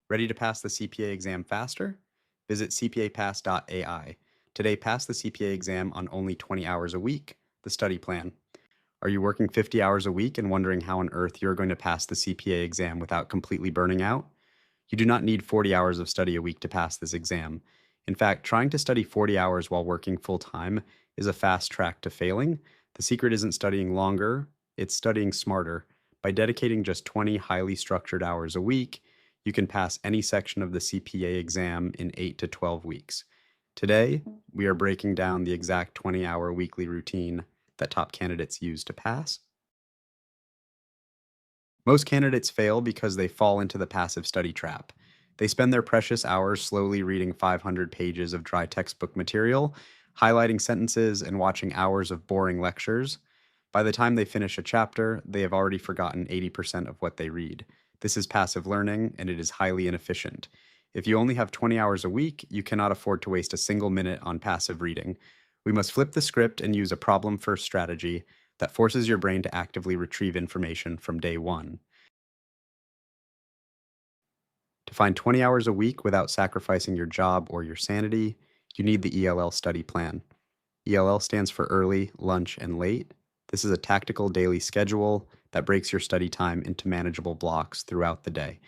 Ready to pass the CPA exam faster? Visit cpapass.ai. Today, pass the CPA exam on only 20 hours a week. The study plan. Are you working 50 hours a week and wondering how on earth you're going to pass the CPA exam without completely burning out? You do not need 40 hours of study a week to pass this exam. In fact, trying to study 40 hours while working full time is a fast track to failing. The secret isn't studying longer, it's studying smarter. By dedicating just 20 highly structured hours a week, you can pass any section of the CPA exam in 8 to 12 weeks. Today, we are breaking down the exact 20-hour weekly routine that top candidates use to pass. Most candidates fail because they fall into the passive study trap. They spend their precious hours slowly reading 500 pages of dry textbook material, highlighting sentences, and watching hours of boring lectures. By the time they finish a chapter, they have already forgotten 80% of what they read. This is passive learning, and it is highly inefficient. If you only have 20 hours a week, you cannot afford to waste a single minute on passive reading. We must flip the script and use a problem-first strategy that forces your brain to actively retrieve information from day one. To find 20 hours a week without sacrificing your job or your sanity, you need the ELL study plan. ELL stands for early, lunch, and late. This is a tactical daily schedule that breaks your study time into manageable blocks throughout the day.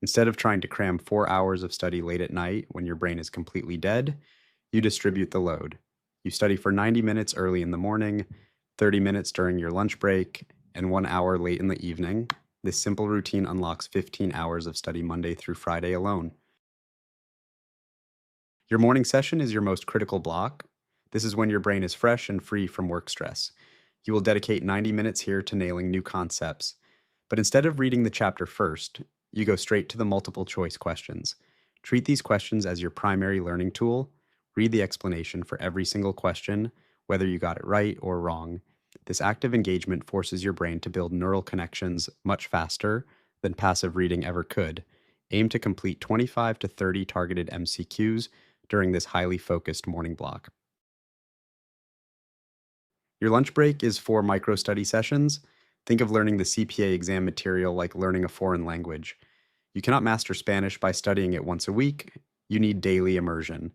Instead of trying to cram 4 hours of study late at night when your brain is completely dead, you distribute the load. You study for 90 minutes early in the morning, 30 minutes during your lunch break, and 1 hour late in the evening. This simple routine unlocks 15 hours of study Monday through Friday alone. Your morning session is your most critical block. This is when your brain is fresh and free from work stress. You will dedicate 90 minutes here to nailing new concepts. But instead of reading the chapter first, you go straight to the multiple choice questions. Treat these questions as your primary learning tool. Read the explanation for every single question, whether you got it right or wrong. This active engagement forces your brain to build neural connections much faster than passive reading ever could. Aim to complete 25 to 30 targeted MCQs during this highly focused morning block. Your lunch break is 4 micro study sessions. Think of learning the CPA exam material like learning a foreign language. You cannot master Spanish by studying it once a week. You need daily immersion.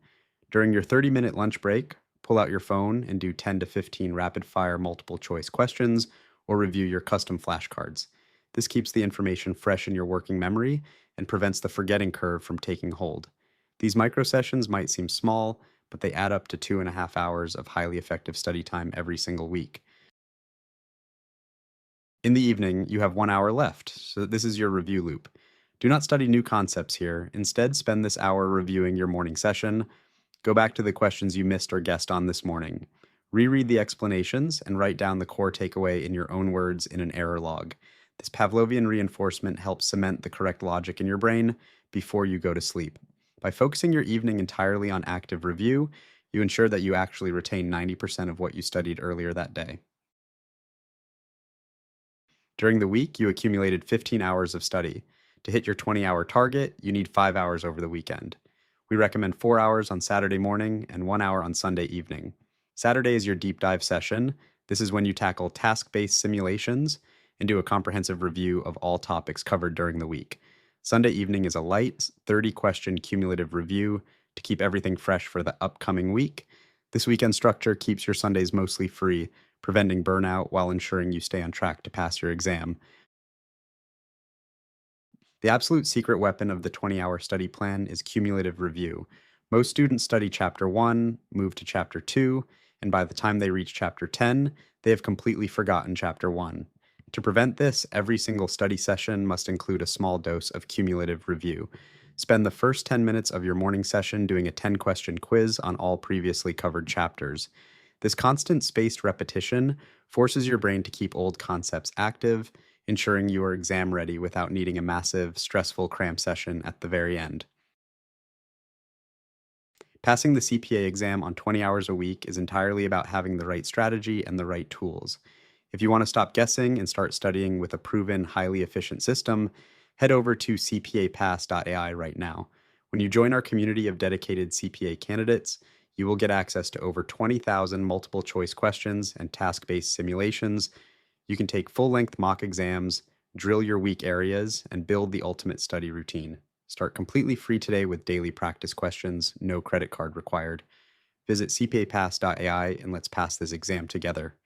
During your 30-minute lunch break, pull out your phone and do 10 to 15 rapid-fire multiple-choice questions or review your custom flashcards. This keeps the information fresh in your working memory and prevents the forgetting curve from taking hold. These micro sessions might seem small, but they add up to 2.5 hours of highly effective study time every single week. In the evening, you have 1 hour left, so this is your review loop. Do not study new concepts here. Instead, spend this hour reviewing your morning session. Go back to the questions you missed or guessed on this morning. Reread the explanations and write down the core takeaway in your own words in an error log. This Pavlovian reinforcement helps cement the correct logic in your brain before you go to sleep. By focusing your evening entirely on active review, you ensure that you actually retain 90% of what you studied earlier that day. During the week, you accumulated 15 hours of study. To hit your 20-hour target, you need 5 hours over the weekend. We recommend 4 hours on Saturday morning and 1 hour on Sunday evening. Saturday is your deep dive session. This is when you tackle task-based simulations and do a comprehensive review of all topics covered during the week. Sunday evening is a light, 30-question cumulative review to keep everything fresh for the upcoming week. This weekend structure keeps your Sundays mostly free, preventing burnout while ensuring you stay on track to pass your exam. The absolute secret weapon of the 20-hour study plan is cumulative review. Most students study Chapter 1, move to Chapter 2, and by the time they reach Chapter 10, they have completely forgotten Chapter 1. To prevent this, every single study session must include a small dose of cumulative review. Spend the first 10 minutes of your morning session doing a 10-question quiz on all previously covered chapters. This constant spaced repetition forces your brain to keep old concepts active, ensuring you are exam ready without needing a massive, stressful cram session at the very end. Passing the CPA exam on 20 hours a week is entirely about having the right strategy and the right tools. If you want to stop guessing and start studying with a proven, highly efficient system, head over to cpapass.ai right now. When you join our community of dedicated CPA candidates, you will get access to over 20,000 multiple choice questions and task-based simulations. You can take full-length mock exams, drill your weak areas, and build the ultimate study routine. Start completely free today with daily practice questions, no credit card required. Visit cpapass.ai and let's pass this exam together.